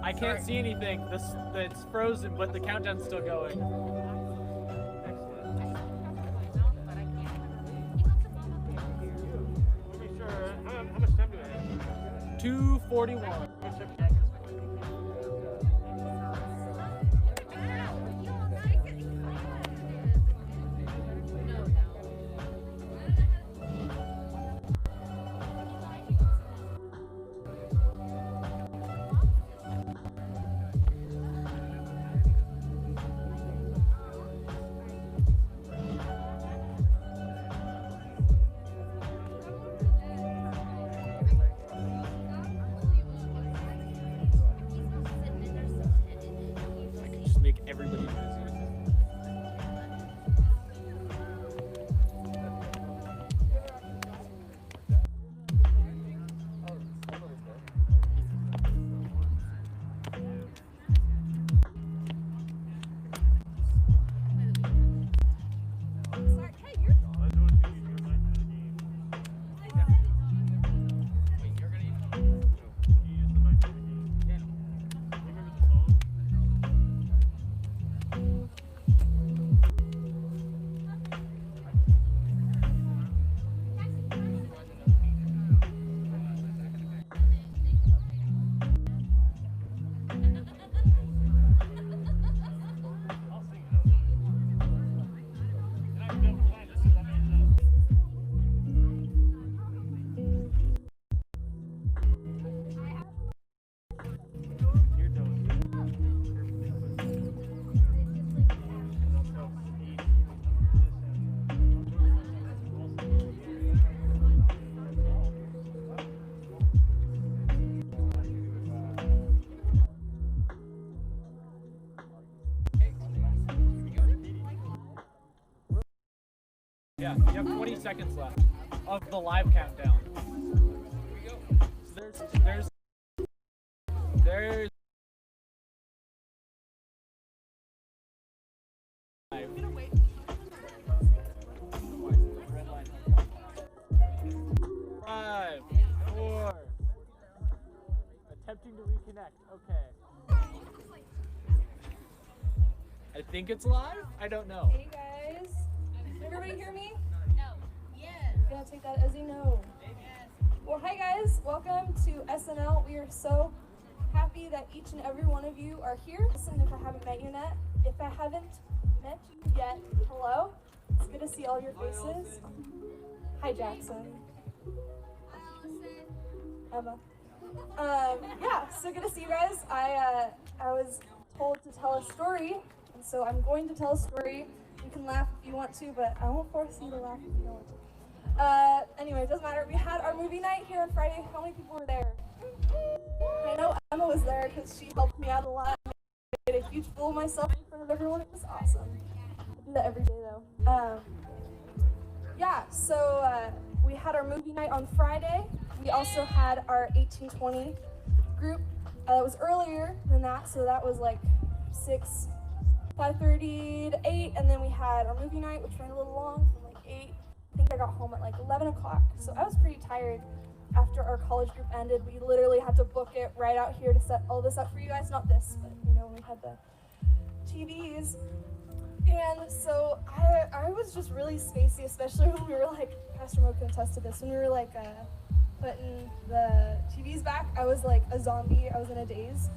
I can't see anything. It's frozen, but the countdown's still going. How much time do I have? 2:41. Make everybody busy. Yeah, you have 20 seconds left of the live countdown. So there's 5, 4. Attempting to reconnect. Okay. I think it's live. I don't know. Hey guys, can everybody hear me? No. Yes. I'm gonna take that as a no. Yes. Well, hi guys, welcome to SNL. We are so happy that each and every one of you are here. Listen, if I haven't met you yet, hello. It's good to see all your faces. Hi Jackson. Hi Emma. Yeah, so good to see you guys. I was told to tell a story, and so I'm going to tell a story. You can laugh if you want to, but I won't force you to laugh if you don't want to. Anyway, it doesn't matter. We had our movie night here on Friday. How many people were there? I know Emma was there because she helped me out a lot. I made a huge fool of myself in front of everyone. It was awesome. I do that every day though. Yeah, so we had our movie night on Friday. We also had our 18-20 group. It was earlier than that, so that was like 5:30 to 8, and then we had our movie night, which ran a little long, from like 8. I think I got home at like 11 o'clock, so I was pretty tired after our college group ended. We literally had to book it right out here to set all this up for you guys. Not this, but you know, we had the TVs. And so I was just really spacey, especially when we were like, Pastor Mo can attest to this, when we were like putting the TVs back, I was like a zombie. I was in a daze.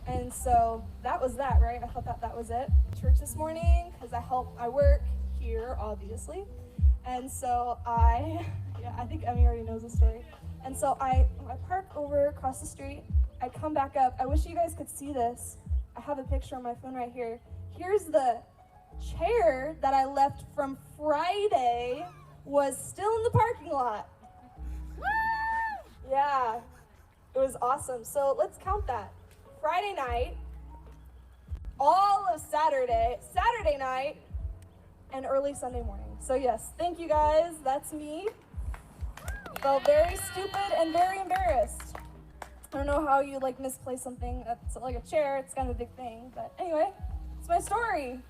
And so that was that, right? I thought that was it. Church this morning, because I work here, obviously. And so I think Emmy already knows the story. And so I park over across the street. I come back up. I wish you guys could see this. I have a picture on my phone right here. Here's the chair that I left from Friday was still in the parking lot. Yeah, it was awesome. So let's count that. Friday night, all of Saturday night, and early Sunday morning. So yes, thank you guys, that's me. Felt very stupid and very embarrassed. I don't know how you like misplace something that's like a chair, it's kind of a big thing, but anyway, it's my story.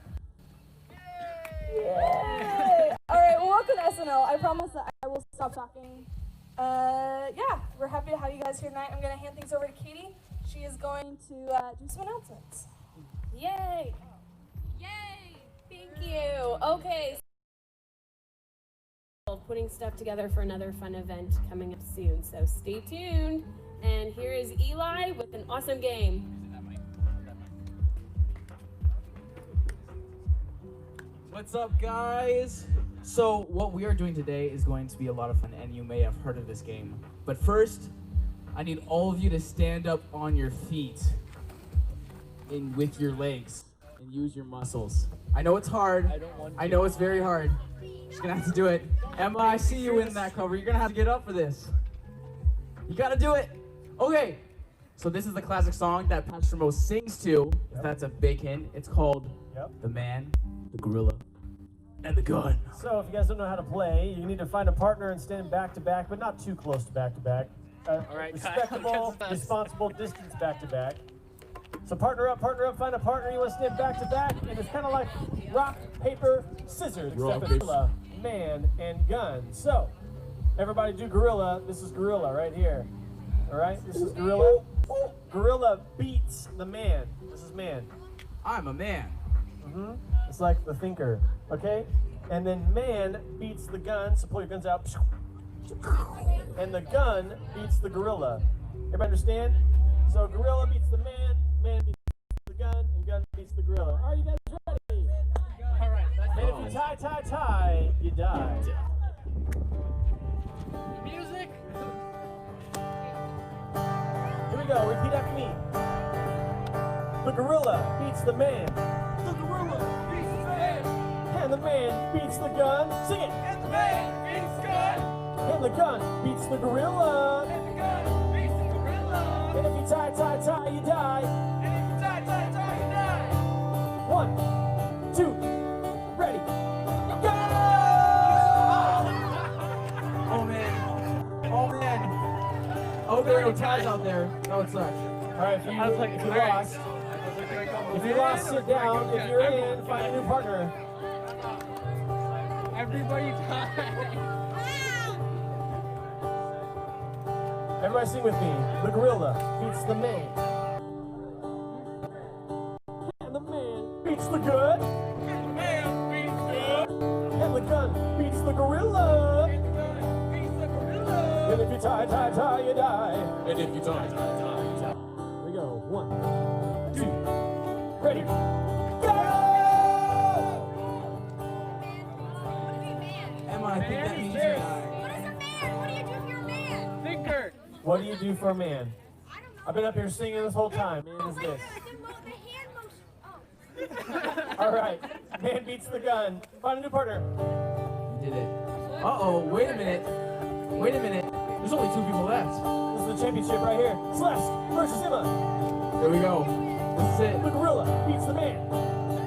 Yay! All right, well, welcome to SNL. I promise that I will stop talking. Yeah, we're happy to have you guys here tonight. I'm gonna hand things over to Katie. she is going to do some announcements. Yay! Yay! Thank you. Okay. So putting stuff together for another fun event coming up soon, so stay tuned. And here is Eli with an awesome game. What's up, guys? So what we are doing today is going to be a lot of fun, and you may have heard of this game. But first, I need all of you to stand up on your feet and with your legs and use your muscles. I know it's hard. I know it's very hard. Just gonna have to do it. Emma, I see you in that cover. You're gonna have to get up for this. You gotta do it. Okay. So this is the classic song that Pastor Mo sings to. If that's a big hint. It's called The Man, the Gorilla, and the Gun. So if you guys don't know how to play, you need to find a partner and stand back to back, but not too close to back to back. All right, respectable, responsible distance back to back. So partner up, find a partner you want to stand back to back, and it's kind of like rock, paper, scissors, except it's gorilla, man, and gun. So everybody do gorilla. This is gorilla right here. All right, this is gorilla. Gorilla beats the man. This is man. I'm a man. It's like the thinker, okay? And then man beats the gun, so pull your guns out. And the gun beats the gorilla. Everybody understand? So gorilla beats the man, man beats the gun, and gun beats the gorilla. Are you guys ready? All right. And if you tie, you die. Music. Here we go, repeat after me. The gorilla beats the man. The gorilla beats the man. And the man beats the gun. Sing it. And the man beats the gun. And the gun beats the gorilla. And the gun beats the gorilla. And if you tie, you die. And if you die, you die. 1, 2, ready, go! Oh man. Oh man. Oh, there are no ties out there. No, it sucks. All right, if you lost, sit down. If you're in, find a new partner. Everybody die. Everybody sing with me. The gorilla beats the man. And the man beats the gun. And the man beats the gun. And the gun beats the gorilla. And the gun beats the gorilla. And if you tie, you die. And if you die, you die. Here we go. 1, 2, ready, go! Emma, I think that means you die. What is a man? What do you do if you're a man? Thinker. What do you do for a man? I don't know. I've been up here singing this whole time. Man Oh, is wait, this. the hand motion. Oh. All right. Man beats the gun. Find a new partner. You did it. Uh-oh, wait a minute. Wait a minute. There's only 2 people left. This is the championship right here. Celeste versus Emma. Here we go. This is it. The gorilla beats the man. The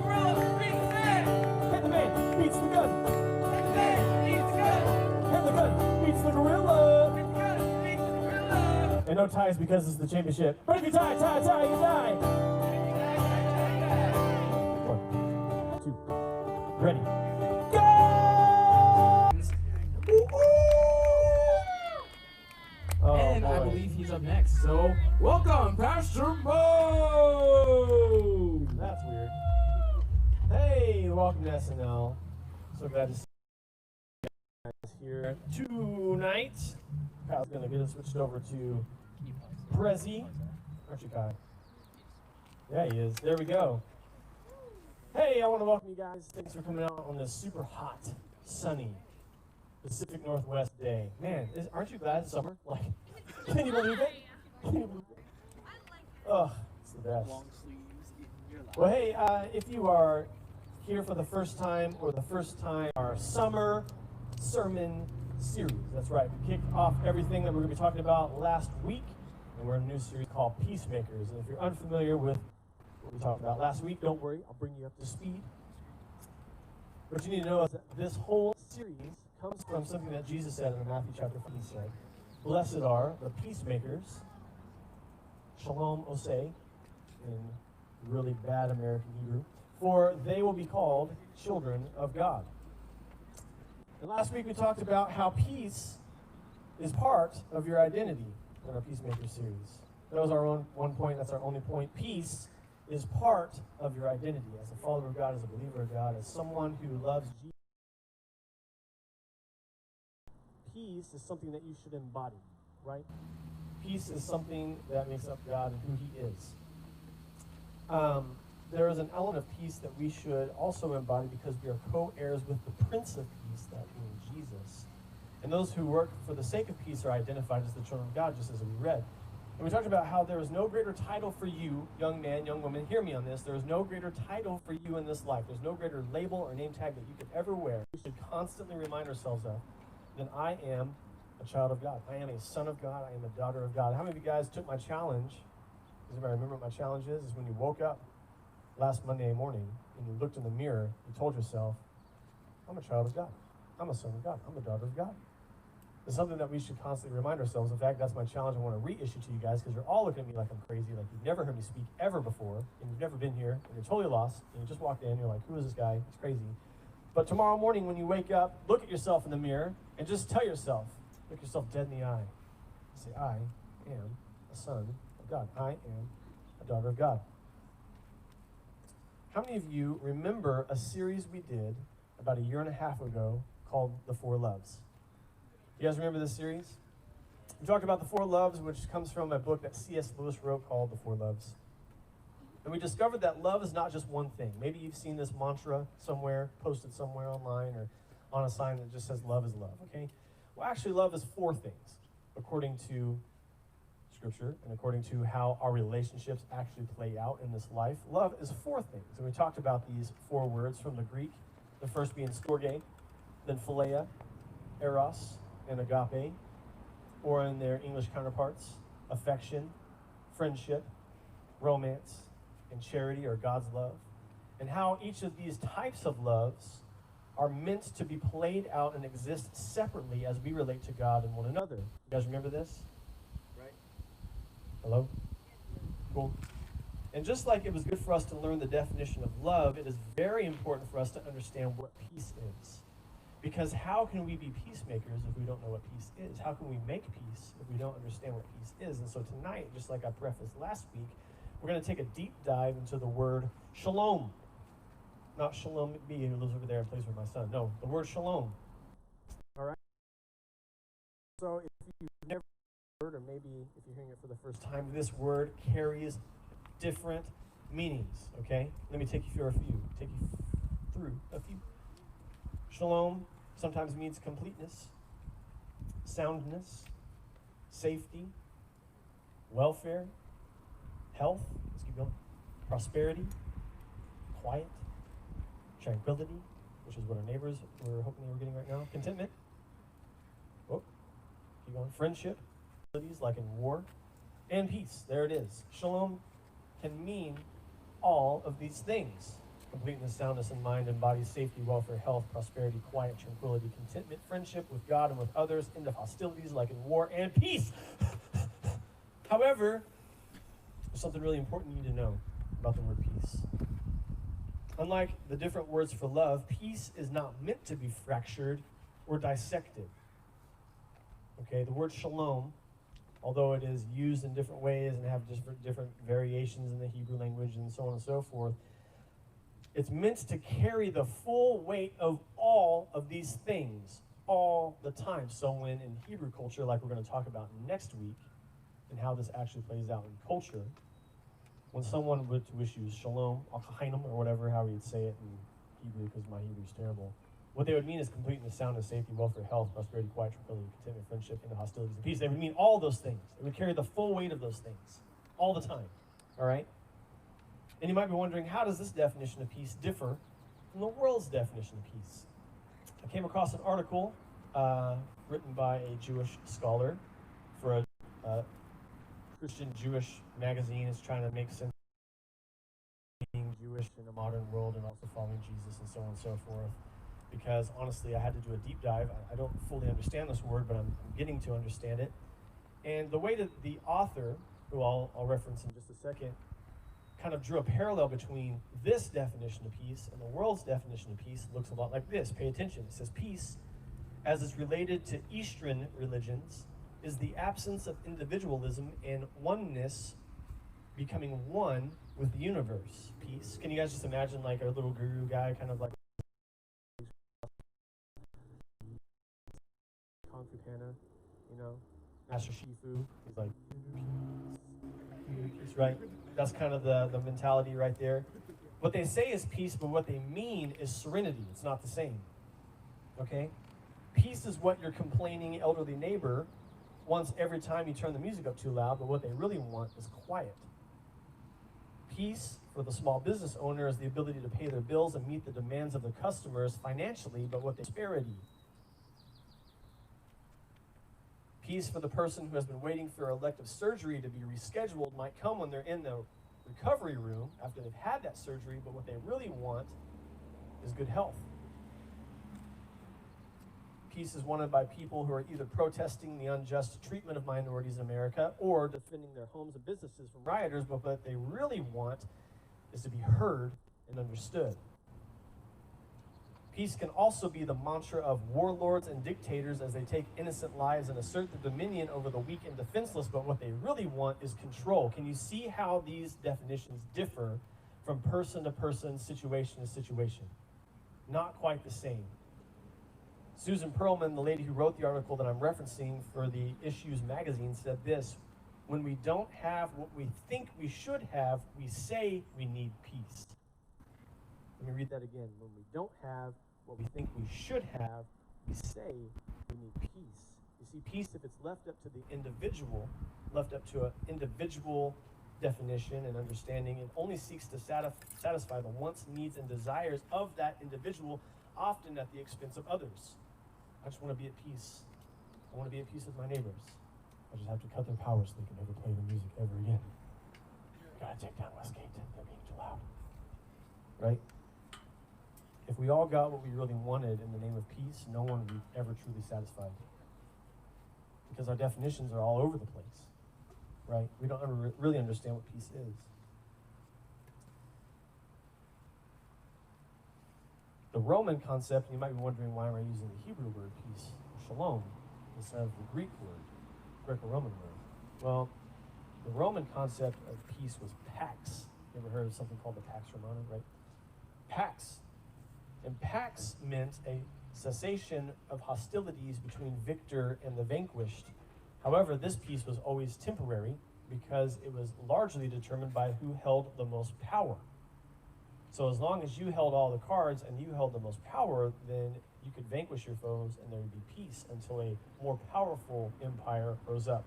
gorilla beats the man. And the man beats the gun. And the man beats the gun. And the gun beats the gorilla. And the gun beats the gorilla. And no ties because it's the championship. But if you tie, you die. 1, 2, ready, go! Oh, And I boy. believe he's up next. So, welcome, Pastor Mo! That's weird. Hey, welcome to SNL. So glad to see you guys here tonight. Kyle's gonna get us switched over to Prezi. Aren't you, Kyle? Yeah, he is. There we go. Hey, I want to welcome you guys. Thanks for coming out on this super hot, sunny Pacific Northwest day. Man, aren't you glad it's summer? Like, can you believe it? Can you believe it? Oh, it's the best. Well, hey, if you are here for the first time or the first time, our summer sermon series. That's right. We kicked off everything that we're going to be talking about last week, and we're in a new series called Peacemakers. And if you're unfamiliar with what we talked about last week, don't worry, I'll bring you up to speed. What you need to know is that this whole series comes from something that Jesus said in Matthew chapter 5. He said, "Blessed are the peacemakers," Shalom Osei, in really bad American Hebrew, "for they will be called children of God." And last week we talked about how peace is part of your identity in our Peacemaker series. That was our own one point. That's our only point. Peace is part of your identity as a follower of God, as a believer of God, as someone who loves Jesus. Peace is something that you should embody, right? Peace is something that makes up God and who He is. There is an element of peace that we should also embody because we are co-heirs with the Prince of Peace, that being Jesus. And those who work for the sake of peace are identified as the children of God, just as we read. And we talked about how there is no greater title for you, young man, young woman, hear me on this. There is no greater title for you in this life. There's no greater label or name tag that you could ever wear. We should constantly remind ourselves of that I am a child of God. I am a son of God. I am a daughter of God. How many of you guys took my challenge? Does anybody remember what my challenge is? Is when you woke up last Monday morning and you looked in the mirror, you told yourself, I'm a child of God. I'm a son of God. I'm a daughter of God. It's something that we should constantly remind ourselves. In fact, that's my challenge I want to reissue to you guys because you're all looking at me like I'm crazy, like you've never heard me speak ever before, and you've never been here, and you're totally lost, and you just walked in, you're like, who is this guy? He's crazy. But tomorrow morning when you wake up, look at yourself in the mirror and just tell yourself, look yourself dead in the eye. Say, I am a son of God. I am a daughter of God. How many of you remember a series we did about a year and a half ago called The Four Loves? You guys remember this series? We talked about the Four Loves, which comes from a book that C.S. Lewis wrote called The Four Loves. And we discovered that love is not just one thing. Maybe you've seen this mantra somewhere, posted somewhere online, or on a sign that just says love is love, okay? Well, actually, love is four things, according to Scripture and according to how our relationships actually play out in this life. Love is four things. And we talked about these four words from the Greek, the first being storge, then philia, eros, and agape, or in their English counterparts, affection, friendship, romance, and charity, or God's love, and how each of these types of loves are meant to be played out and exist separately as we relate to God and one another. You guys remember this? Right? Hello? Cool. And just like it was good for us to learn the definition of love, it is very important for us to understand what peace is. Because how can we be peacemakers if we don't know what peace is? How can we make peace if we don't understand what peace is? And so tonight, just like I prefaced last week, we're going to take a deep dive into the word shalom. Not Shalom McBee, who lives over there and plays with my son. No, the word shalom. All right? So if you've never heard, or maybe if you're hearing it for the first time, this word carries different meanings, okay? Let me take you through a few. Shalom sometimes means completeness, soundness, safety, welfare, health, let's keep going, prosperity, quiet, tranquility, which is what our neighbors were hoping they were getting right now, contentment, keep going, friendship, like in war, and peace. There it is. Shalom can mean all of these things. Completeness, soundness in mind and body, safety, welfare, health, prosperity, quiet, tranquility, contentment, friendship with God and with others, end of hostilities like in war, and peace. However, there's something really important you need to know about the word peace. Unlike the different words for love, peace is not meant to be fractured or dissected. Okay, the word shalom, although it is used in different ways and have different variations in the Hebrew language and so on and so forth, it's meant to carry the full weight of all of these things all the time. So when in Hebrew culture, like we're going to talk about next week, and how this actually plays out in culture, when someone would wish you shalom, or whatever, however you'd say it in Hebrew, because my Hebrew's terrible, what they would mean is completeness, soundness, safety, welfare, health, prosperity, quiet, tranquility, contentment, friendship, and the hostilities and peace. They would mean all those things. It would carry the full weight of those things all the time. All right? And you might be wondering, how does this definition of peace differ from the world's definition of peace? I came across an article written by a Jewish scholar for a Christian Jewish magazine. It's trying to make sense of being Jewish in a modern world and also following Jesus and so on and so forth. Because honestly, I had to do a deep dive. I don't fully understand this word, but I'm getting to understand it. And the way that the author, who I'll reference in just a second, kind of drew a parallel between this definition of peace and the world's definition of peace looks a lot like this. Pay attention. It says peace, as is related to Eastern religions, is the absence of individualism and oneness becoming one with the universe. Peace. Can you guys just imagine like our little guru guy kind of like Kung Fu Panda, you know, Master Shifu? He's like, peace, right? That's kind of the mentality right there. What they say is peace, but what they mean is serenity. It's not the same. Okay? Peace is what your complaining elderly neighbor wants every time you turn the music up too loud, but what they really want is quiet. Peace for the small business owner is the ability to pay their bills and meet the demands of their customers financially, but with prosperity. Peace for the person who has been waiting for elective surgery to be rescheduled might come when they're in the recovery room after they've had that surgery, but what they really want is good health. Peace is wanted by people who are either protesting the unjust treatment of minorities in America or defending their homes and businesses from rioters, but what they really want is to be heard and understood. Peace can also be the mantra of warlords and dictators as they take innocent lives and assert the dominion over the weak and defenseless, but what they really want is control. Can you see how these definitions differ from person to person, situation to situation? Not quite the same. Susan Perlman, the lady who wrote the article that I'm referencing for the Issues magazine, said this: when we don't have what we think we should have, we say we need peace. Let me read that again. When we don't have what we think we should have, we say we need peace. You see, peace, if it's left up to the individual, left up to an individual definition and understanding, it only seeks to satisfy the wants, needs, and desires of that individual, often at the expense of others. I just want to be at peace. I want to be at peace with my neighbors. I just have to cut their power so they can never play the music ever again. Gotta take down Westgate. They're being too loud. Right? If we all got what we really wanted in the name of peace, no one would be ever truly satisfied. Because our definitions are all over the place. Right? We don't ever really understand what peace is. The Roman concept, you might be wondering why am I using the Hebrew word peace, shalom, instead of the Greek word, Greco-Roman word. Well, the Roman concept of peace was pax. You ever heard of something called the Pax Romana, right? Pax. And pax meant a cessation of hostilities between victor and the vanquished. However, this peace was always temporary because it was largely determined by who held the most power. So as long as you held all the cards and you held the most power, then you could vanquish your foes and there would be peace until a more powerful empire rose up.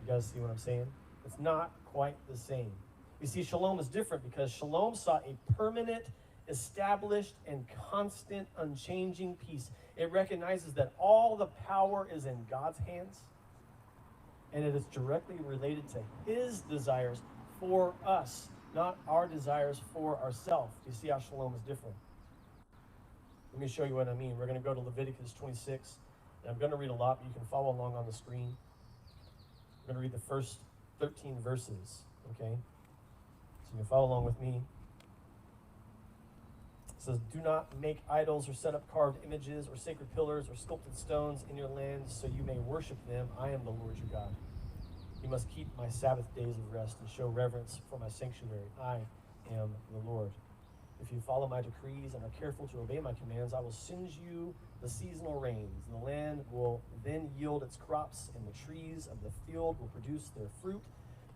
You guys see what I'm saying? It's not quite the same. You see, shalom is different because shalom sought a permanent, established, and constant, unchanging peace. It recognizes that all the power is in God's hands and it is directly related to his desires for us, not our desires for ourselves. You see how shalom is different? Let me show you what I mean. We're going to go to Leviticus 26, and I'm going to read a lot, but you can follow along on the screen. I'm going to read the first 13 verses, okay? So you can follow along with me. It says, do not make idols or set up carved images or sacred pillars or sculpted stones in your land so you may worship them. I am the Lord your God. You must keep my Sabbath days of rest and show reverence for my sanctuary. I am the Lord. If you follow my decrees and are careful to obey my commands, I will send you the seasonal rains. The land will then yield its crops, and the trees of the field will produce their fruit.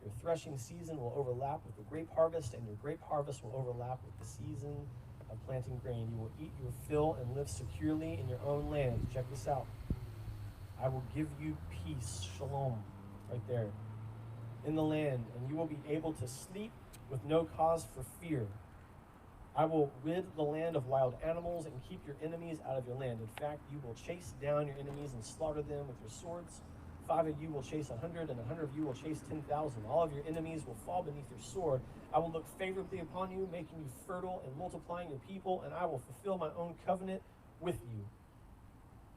Your threshing season will overlap with the grape harvest, and your grape harvest will overlap with the season of planting grain. You will eat your fill and live securely in your own land. Check this out. I will give you peace, shalom, right there, in the land, and you will be able to sleep with no cause for fear. I will rid the land of wild animals and keep your enemies out of your land. In fact, you will chase down your enemies and slaughter them with your swords. 5 of you will chase 100, and 100 of you will chase 10,000. All of your enemies will fall beneath your sword. I will look favorably upon you, making you fertile and multiplying your people, and I will fulfill my own covenant with you.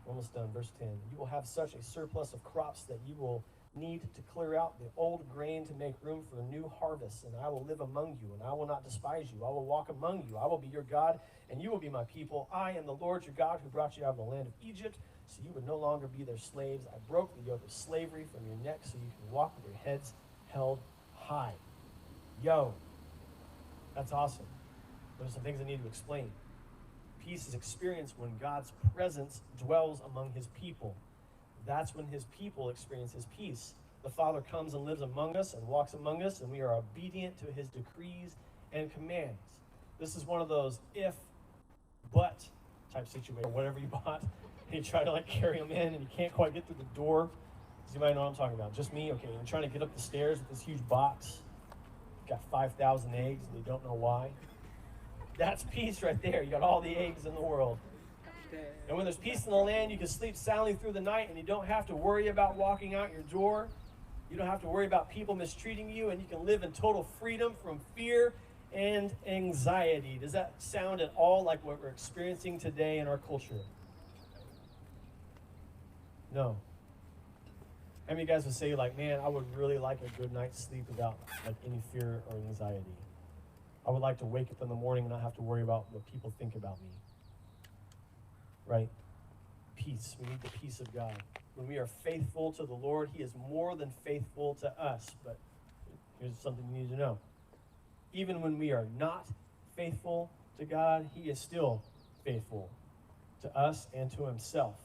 Almost done, verse 10. You will have such a surplus of crops that you will need to clear out the old grain to make room for a new harvest, and I will live among you, and I will not despise you. I will walk among you. I will be your God, and you will be my people. I am the Lord your God who brought you out of the land of Egypt, so you would no longer be their slaves. I broke the yoke of slavery from your neck so you can walk with your heads held high. Yo, that's awesome. There's some things I need to explain. Peace is experienced when God's presence dwells among his people. That's when his people experience his peace. The Father comes and lives among us and walks among us, and we are obedient to his decrees and commands. This is one of those if, but type situation. Whatever you bought, and you try to like carry them in, and you can't quite get through the door. Does anybody know what I'm talking about? Just me? Okay, you're trying to get up the stairs with this huge box. Got 5,000 eggs, and you don't know why. That's peace right there. You got all the eggs in the world. And when there's peace in the land, you can sleep soundly through the night, and you don't have to worry about walking out your door. You don't have to worry about people mistreating you, and you can live in total freedom from fear and anxiety. Does that sound at all like what we're experiencing today in our culture? No. How many of you guys would say, like, man, I would really like a good night's sleep without like any fear or anxiety? I would like to wake up in the morning and not have to worry about what people think about me. Right? Peace. We need the peace of God. When we are faithful to the Lord, he is more than faithful to us. But here's something you need to know. Even when we are not faithful to God, he is still faithful to us and to himself.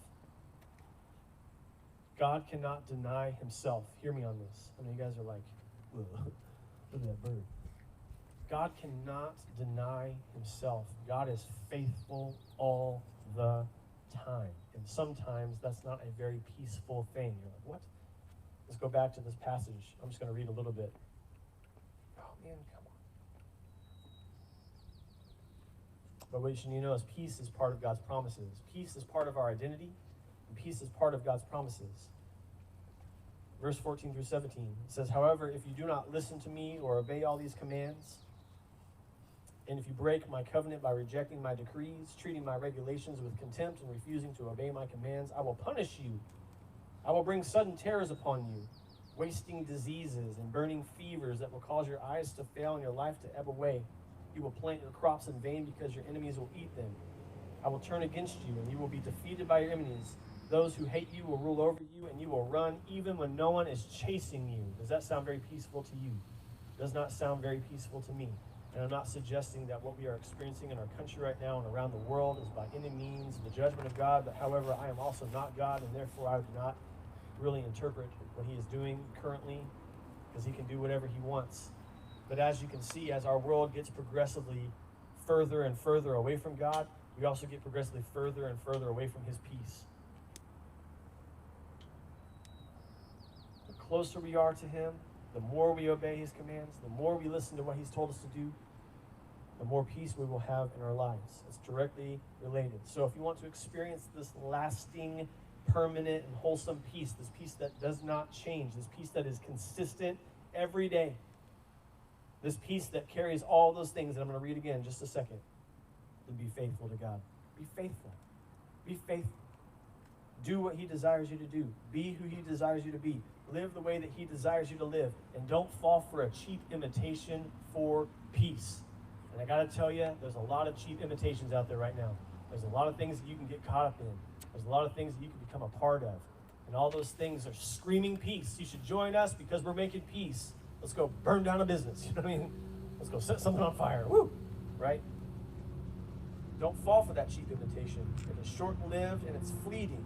God cannot deny himself. Hear me on this. I mean, you guys are like, look at that bird. God cannot deny himself. God is faithful all the time. And sometimes that's not a very peaceful thing. You're like, what? Let's go back to this passage. I'm just going to read a little bit. Oh, man, come on. But what you should know is peace is part of God's promises. Peace is part of our identity, and peace is part of God's promises. Verse 14 through 17 says, however, if you do not listen to me or obey all these commands, and if you break my covenant by rejecting my decrees, treating my regulations with contempt, and refusing to obey my commands, I will punish you. I will bring sudden terrors upon you, wasting diseases and burning fevers that will cause your eyes to fail and your life to ebb away. You will plant your crops in vain because your enemies will eat them. I will turn against you, and you will be defeated by your enemies. Those who hate you will rule over you, and you will run even when no one is chasing you. Does that sound very peaceful to you? Does not sound very peaceful to me. And I'm not suggesting that what we are experiencing in our country right now and around the world is by any means the judgment of God, but however, I am also not God, and therefore I do not really interpret what he is doing currently, because he can do whatever he wants. But as you can see, as our world gets progressively further and further away from God, we also get progressively further and further away from his peace. The closer we are to him, the more we obey his commands, the more we listen to what he's told us to do, the more peace we will have in our lives. It's directly related. So if you want to experience this lasting, permanent, and wholesome peace, this peace that does not change, this peace that is consistent every day, this peace that carries all those things that I'm going to read again in just a second, then be faithful to God. Be faithful. Be faithful. Do what he desires you to do. Be who he desires you to be. Live the way that he desires you to live. And don't fall for a cheap imitation for peace. And I got to tell you, there's a lot of cheap imitations out there right now. There's a lot of things that you can get caught up in. There's a lot of things that you can become a part of. And all those things are screaming peace. You should join us because we're making peace. Let's go burn down a business. You know what I mean? Let's go set something on fire. Woo! Right? Don't fall for that cheap imitation. It is short-lived and it's fleeting.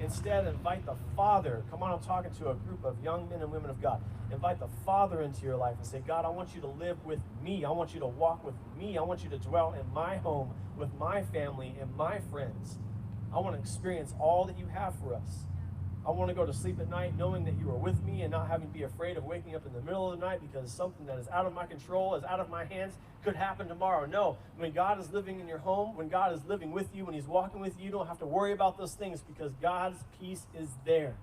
Instead, invite the Father. Come on, I'm talking to a group of young men and women of God. Invite the Father into your life and say, God, I want you to live with me. I want you to walk with me. I want you to dwell in my home with my family and my friends. I want to experience all that you have for us. I want to go to sleep at night knowing that you are with me and not having to be afraid of waking up in the middle of the night because something that is out of my control, is out of my hands, could happen tomorrow. No, when God is living in your home, when God is living with you, when he's walking with you, you don't have to worry about those things because God's peace is there.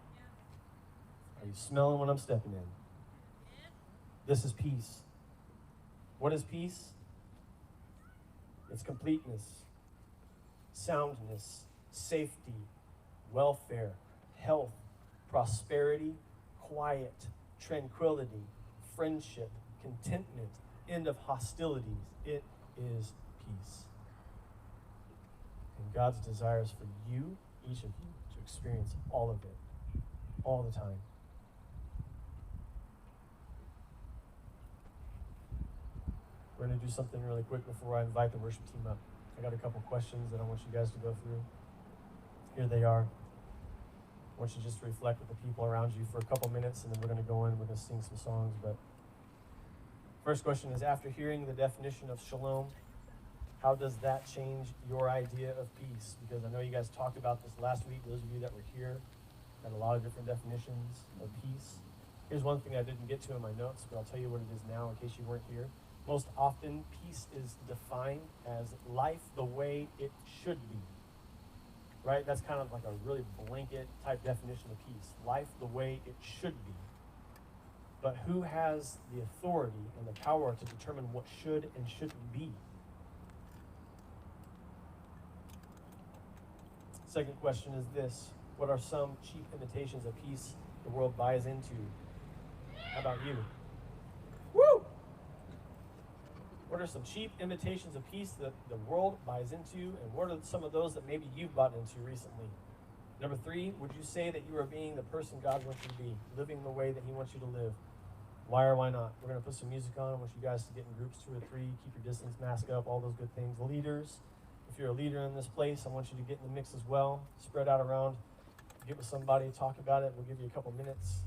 Are you smelling what I'm stepping in? This is peace. What is peace? It's completeness, soundness, safety, welfare, health, prosperity, quiet, tranquility, friendship, contentment, end of hostilities. It is peace. And God's desire is for you, each of you, to experience all of it, all the time. We're going to do something really quick before I invite the worship team up. I got a couple questions that I want you guys to go through. Here they are. I want you just to reflect with the people around you for a couple minutes, and then we're going to go in and we're going to sing some songs. But first question is, after hearing the definition of shalom, how does that change your idea of peace? Because I know you guys talked about this last week. Those of you that were here had a lot of different definitions of peace. Here's one thing I didn't get to in my notes, but I'll tell you what it is now in case you weren't here. Most often, peace is defined as life the way it should be. Right? That's kind of like a really blanket type definition of peace. Life the way it should be. But who has the authority and the power to determine what should and shouldn't be? Second question is this: what are some cheap imitations of peace the world buys into? How about you? Woo! What are some cheap imitations of peace that the world buys into, and what are some of those that maybe you've bought into recently? Number 3, would you say that you are being the person God wants you to be, living the way that He wants you to live? Why or why not? We're going to put some music on. I want you guys to get in groups 2 or 3, keep your distance, mask up, all those good things. Leaders, if you're a leader in this place, I want you to get in the mix as well. Spread out around, get with somebody, talk about it. We'll give you a couple minutes.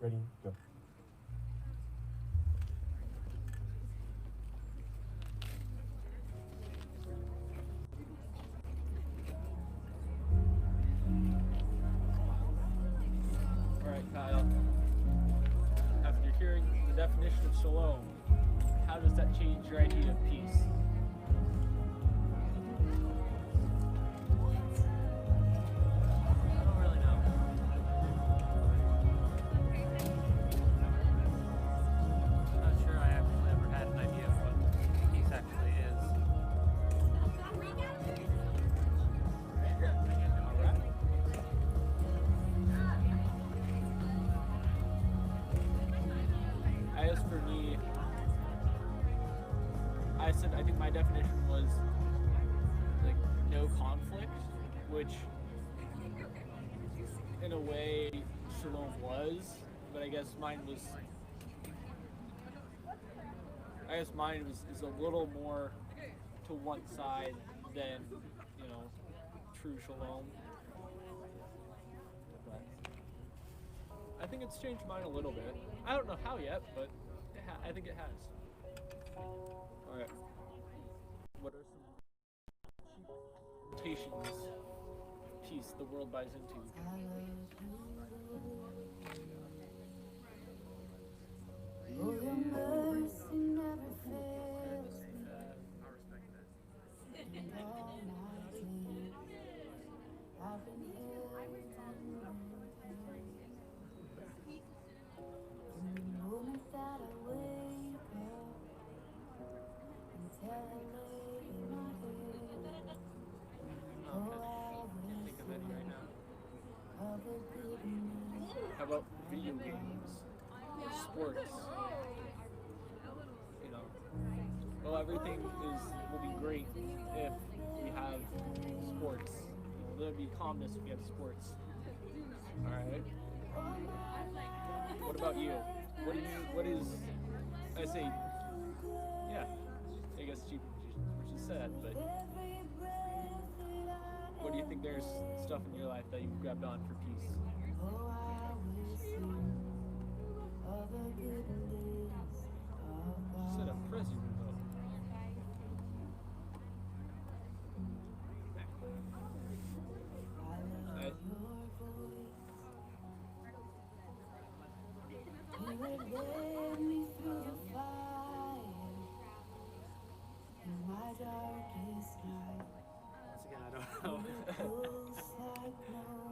Ready? Go. Kyle, after hearing the definition of shalom, how does that change your idea of peace? I don't really know. I'm not sure I actually ever had an idea of what peace actually is. As for me, I think my definition was like no conflict, which in a way shalom was, but I guess mine is a little more to one side than, true shalom. But I think it's changed mine a little bit. I don't know how yet, but I think it has. All right. What are some cheap imitations of peace the world buys into? Oh, your mercy never fails me. And all my days I've been held in your hand. From the moment that I wake up until I lay my head, oh, I will Think of any right now. sing of the goodness. How about video games or sports? Everything will be great if we have sports. There'll be calmness if we have sports. All right. What about you? What is? I say, yeah. I guess cheap, which is sad, but what do you think? There's stuff in your life that you've grabbed on for peace. She said a prison remote.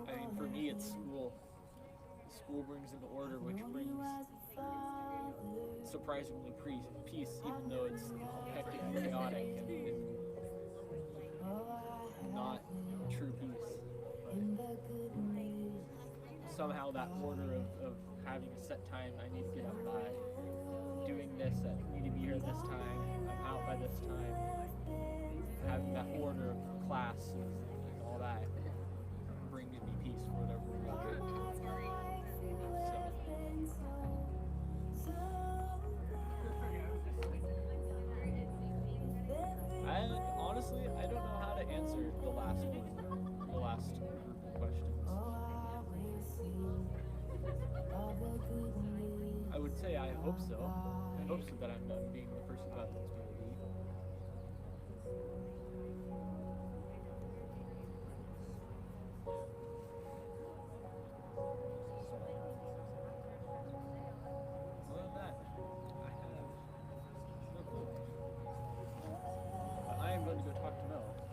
I mean, for me, it's school. School brings into order, which brings surprisingly peace, even though it's hectic and chaotic and not true peace. But somehow that order of having a set time I need to get up by, doing this, I need to be here this time, I'm out by this time, having that order of class and all that bringing me peace for whatever we're going honestly, I don't know how to answer the last one, the last group of questions. I would say I hope so. I hope so that I'm being the person God wants me to be. Other than that, I have no clue. But I am going to go talk to Mel.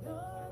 Your